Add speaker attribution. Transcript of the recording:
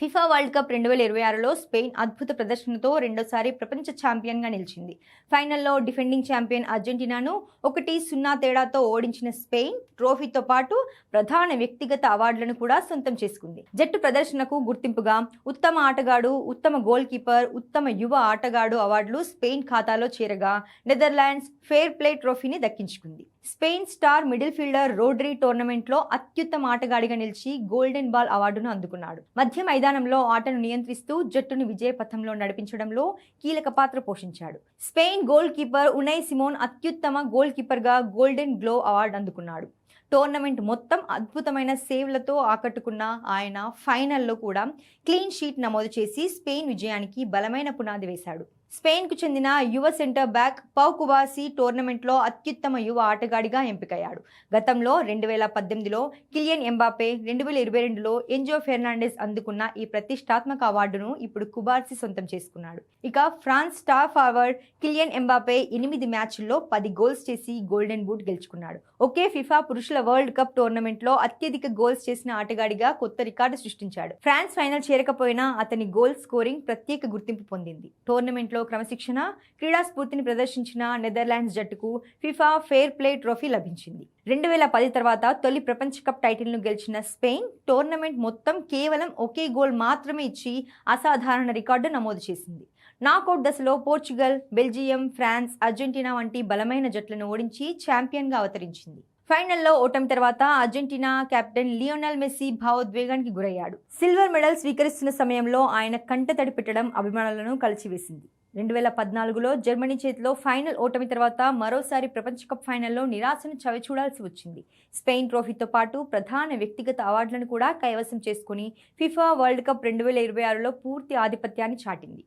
Speaker 1: FIFA world cup 2026లో Spain అద్భుత ప్రదర్శనతో రెండోసారి ప్రపంచ ఛాంపియన్గా నిలిచింది. ఫైనల్లో డిఫెండింగ్ ఛాంపియన్ అర్జెంటీనాను 1-0 తేడాతో ఓడించిన స్పెయిన్ ట్రోఫీతో పాటు ప్రధాన వ్యక్తిగత అవార్డులను కూడా సొంతం చేసుకుంది. జట్టు ప్రదర్శనకు గుర్తింపుగా ఉత్తమ ఆటగాడు, ఉత్తమ గోల్ కీపర్, ఉత్తమ యువ ఆటగాడు అవార్డులు స్పెయిన్ ఖాతాలో చేరగా నెదర్లాండ్స్ ఫెయిర్ ప్లే ట్రోఫీని దక్కించుకుంది. స్పెయిన్ స్టార్ మిడిల్ ఫీల్డర్ రోడ్రీ టోర్నమెంట్లో అత్యుత్తమ ఆటగాడిగా నిలిచి గోల్డెన్ బాల్ అవార్డును అందుకున్నాడు. మధ్య మైదానంలో ఆటను నియంత్రిస్తూ జట్టును విజయపథంలో నడిపించడంలో కీలక పాత్ర పోషించాడు. స్పెయిన్ గోల్ కీపర్ ఉనై సిమోన్ అత్యుత్తమ గోల్ కీపర్గా గోల్డెన్ గ్లో అవార్డు అందుకున్నాడు. టోర్నమెంట్ మొత్తం అద్భుతమైన సేవ్లతో ఆకట్టుకున్న ఆయన ఫైనల్లో కూడా క్లీన్ షీట్ నమోదు చేసి స్పెయిన్ విజయానికి బలమైన పునాది వేశాడు. స్పెయిన్కు చెందిన యువ సెంటర్ బ్యాక్ పౌ కుబార్సీ టోర్నమెంట్లో అత్యుత్తమ యువ ఆటగాడిగా ఎంపికయ్యాడు. గతంలో 2018లో కిలియన్ ఎంబాపే, 2022లో ఎంజో ఫెర్నాండెస్ అందుకున్న ఈ ప్రతిష్టాత్మక అవార్డును ఇప్పుడు కుబార్సీ సొంతం చేసుకున్నాడు. ఇక France star forward Kylian Mbappe 8 మ్యాచ్ల్లో 10 గోల్స్ చేసి గోల్డెన్ బూట్ గెలుచుకున్నాడు. ఒకే ఫిఫా పురుషుల వరల్డ్ కప్ టోర్నమెంట్లో అత్యధిక గోల్స్ చేసిన ఆటగాడిగా కొత్త రికార్డు సృష్టించాడు. ఫ్రాన్స్ ఫైనల్ చేరకపోయినా అతని గోల్ స్కోరింగ్ ప్రత్యేక గుర్తింపు పొందింది. టోర్నమెంట్లో క్రమశిక్షణ, క్రీడా స్ఫూర్తిని ప్రదర్శించిన నెదర్లాండ్స్ జట్టుకు ఫిఫా ఫెయిర్ ప్లే ట్రోఫీ లభించింది. 2010 తర్వాత తొలి ప్రపంచ కప్ టైటిల్ను గెలిచిన స్పెయిన్ టోర్నమెంట్ మొత్తం కేవలం ఒకే గోల్ మాత్రమే ఇచ్చి అసాధారణ రికార్డు నమోదు చేసింది. నాకౌట్ దశలో పోర్చుగల్, బెల్జియం, ఫ్రాన్స్, అర్జెంటీనా వంటి బలమైన జట్లను ఓడించి ఛాంపియన్గా అవతరించింది. ఫైనల్లో ఓటమి తర్వాత అర్జెంటీనా కెప్టెన్ లియోనెల్ మెస్సీ భావోద్వేగానికి గురయ్యాడు. సిల్వర్ మెడల్ స్వీకరిస్తున్న సమయంలో ఆయన కంటతడి పెట్టడం అభిమానులను కలిచివేసింది. 2014లో జర్మనీ చేతిలో ఫైనల్ ఓటమి తర్వాత మరోసారి ప్రపంచ కప్ ఫైనల్లో నిరాశను చవిచూడాల్సి వచ్చింది. స్పెయిన్ ట్రోఫీతో పాటు ప్రధాన వ్యక్తిగత అవార్డులను కూడా కైవసం చేసుకుని ఫిఫా వరల్డ్ కప్ 2026లో పూర్తి ఆధిపత్యాన్ని చాటింది.